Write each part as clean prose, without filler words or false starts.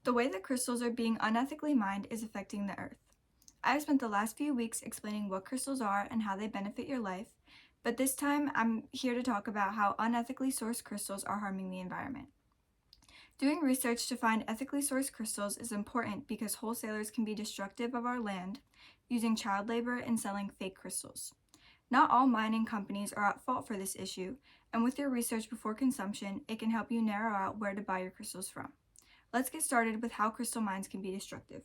The way that crystals are being unethically mined is affecting the earth. I have spent the last few weeks explaining what crystals are and how they benefit your life, but this time I'm here to talk about how unethically sourced crystals are harming the environment. Doing research to find ethically sourced crystals is important because wholesalers can be destructive of our land, using child labor and selling fake crystals. Not all mining companies are at fault for this issue, and with your research before consumption, it can help you narrow out where to buy your crystals from. Let's get started with how crystal mines can be destructive.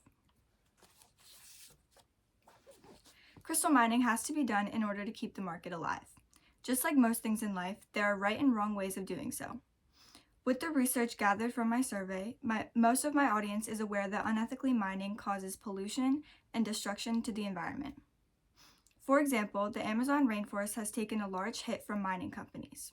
Crystal mining has to be done in order to keep the market alive. Just like most things in life, there are right and wrong ways of doing so. With the research gathered from my survey, most of my audience is aware that unethically mining causes pollution and destruction to the environment. For example, the Amazon rainforest has taken a large hit from mining companies.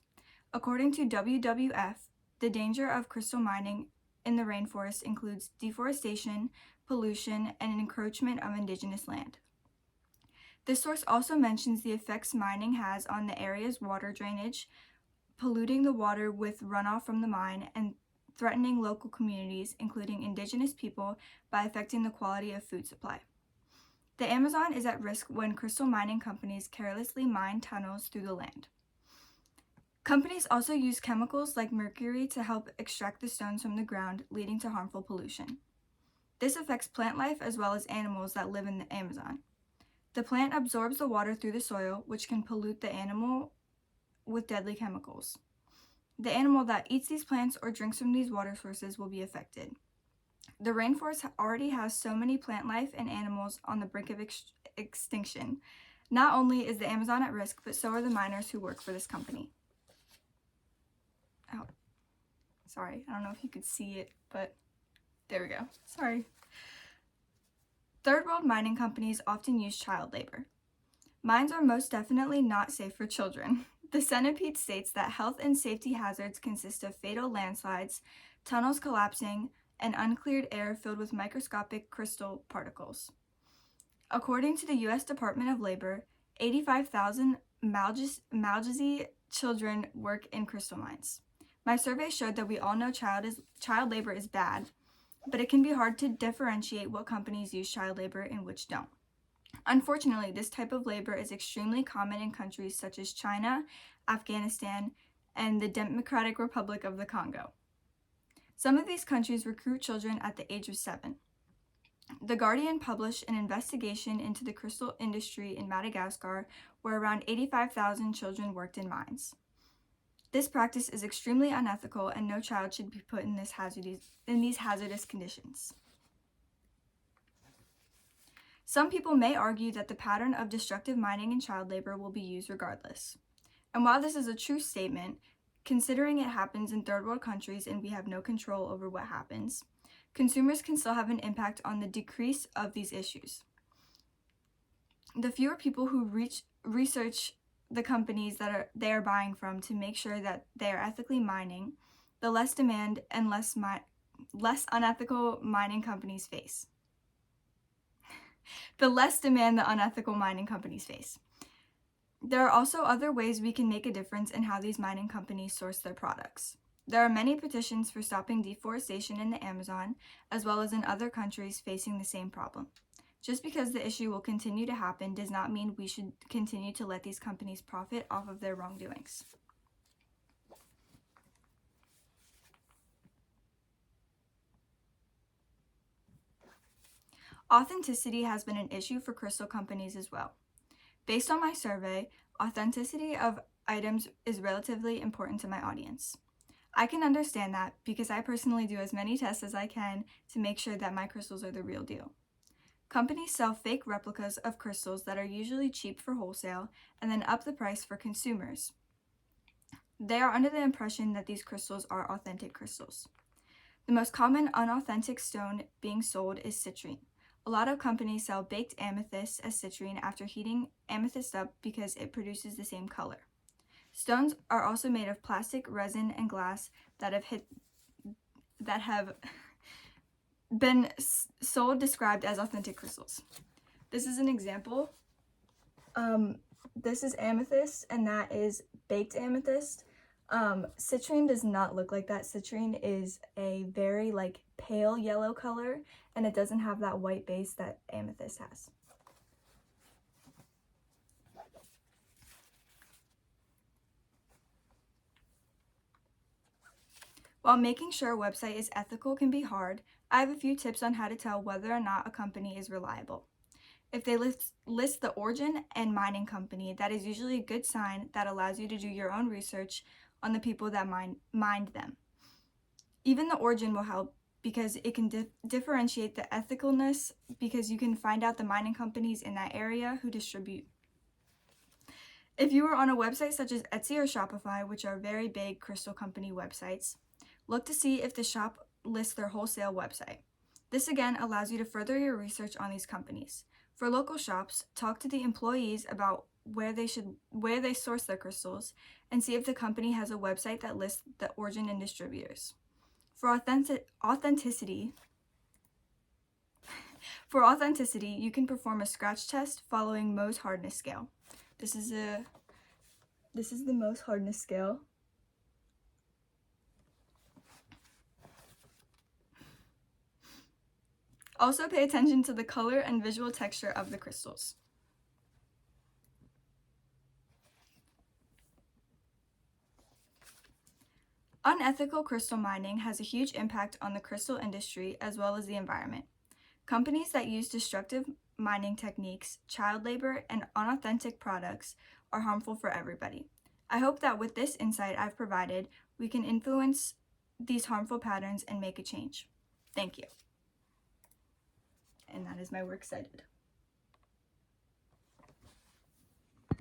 According to WWF, the danger of crystal mining in the rainforest includes deforestation, pollution, and an encroachment of indigenous land. This source also mentions the effects mining has on the area's water drainage, polluting the water with runoff from the mine, and threatening local communities, including indigenous people, by affecting the quality of food supply. The Amazon is at risk when crystal mining companies carelessly mine tunnels through the land. Companies also use chemicals like mercury to help extract the stones from the ground, leading to harmful pollution. This affects plant life as well as animals that live in the Amazon. The plant absorbs the water through the soil, which can pollute the animal with deadly chemicals. The animal that eats these plants or drinks from these water sources will be affected. The rainforest already has so many plant life and animals on the brink of extinction. Not only is the Amazon at risk, but so are the miners who work for this company. Oh, sorry, I don't know if you could see it, but there we go. Sorry. Third world mining companies often use child labor. Mines are most definitely not safe for children. The Centipede states that health and safety hazards consist of fatal landslides, tunnels collapsing, and uncleared air filled with microscopic crystal particles. According to the U.S. Department of Labor, 85,000 Malgazy children work in crystal mines. My survey showed that we all know child labor is bad, but it can be hard to differentiate what companies use child labor and which don't. Unfortunately, this type of labor is extremely common in countries such as China, Afghanistan, and the Democratic Republic of the Congo. Some of these countries recruit children at the age of 7. The Guardian published an investigation into the crystal industry in Madagascar, where around 85,000 children worked in mines. This practice is extremely unethical, and no child should be put in these hazardous conditions. Some people may argue that the pattern of destructive mining and child labor will be used regardless. And while this is a true statement, considering it happens in third world countries and we have no control over what happens, consumers can still have an impact on the decrease of these issues. The fewer people who research the companies that they are buying from to make sure that they are ethically mining, the less demand and less unethical mining companies face. The less demand the unethical mining companies face. There are also other ways we can make a difference in how these mining companies source their products. There are many petitions for stopping deforestation in the Amazon, as well as in other countries facing the same problem. Just because the issue will continue to happen does not mean we should continue to let these companies profit off of their wrongdoings. Authenticity has been an issue for crystal companies as well. Based on my survey, authenticity of items is relatively important to my audience. I can understand that because I personally do as many tests as I can to make sure that my crystals are the real deal. Companies sell fake replicas of crystals that are usually cheap for wholesale and then up the price for consumers. They are under the impression that these crystals are authentic crystals. The most common unauthentic stone being sold is citrine. A lot of companies sell baked amethyst as citrine after heating amethyst up because it produces the same color. Stones are also made of plastic, resin, and glass that have been sold described as authentic crystals. This is an example. This is amethyst, and that is baked amethyst. Citrine does not look like that. Citrine is a very like pale yellow color, and it doesn't have that white base that amethyst has. While making sure a website is ethical can be hard, I have a few tips on how to tell whether or not a company is reliable. If they list the origin and mining company, that is usually a good sign that allows you to do your own research on the people that mined them. Even the origin will help because it can differentiate the ethicalness, because you can find out the mining companies in that area who distribute. If you are on a website such as Etsy or Shopify, which are very big crystal company websites, look to see if the shop lists their wholesale website. This again allows you to further your research on these companies. For local shops, talk to the employees about where they source their crystals and see if the company has a website that lists the origin and distributors. For authenticity, you can perform a scratch test following Mohs hardness scale. This is the Mohs hardness scale. Also pay attention to the color and visual texture of the crystals. Unethical crystal mining has a huge impact on the crystal industry as well as the environment. Companies that use destructive mining techniques, child labor, and unauthentic products are harmful for everybody. I hope that with this insight I've provided, we can influence these harmful patterns and make a change. Thank you. And that is my works cited.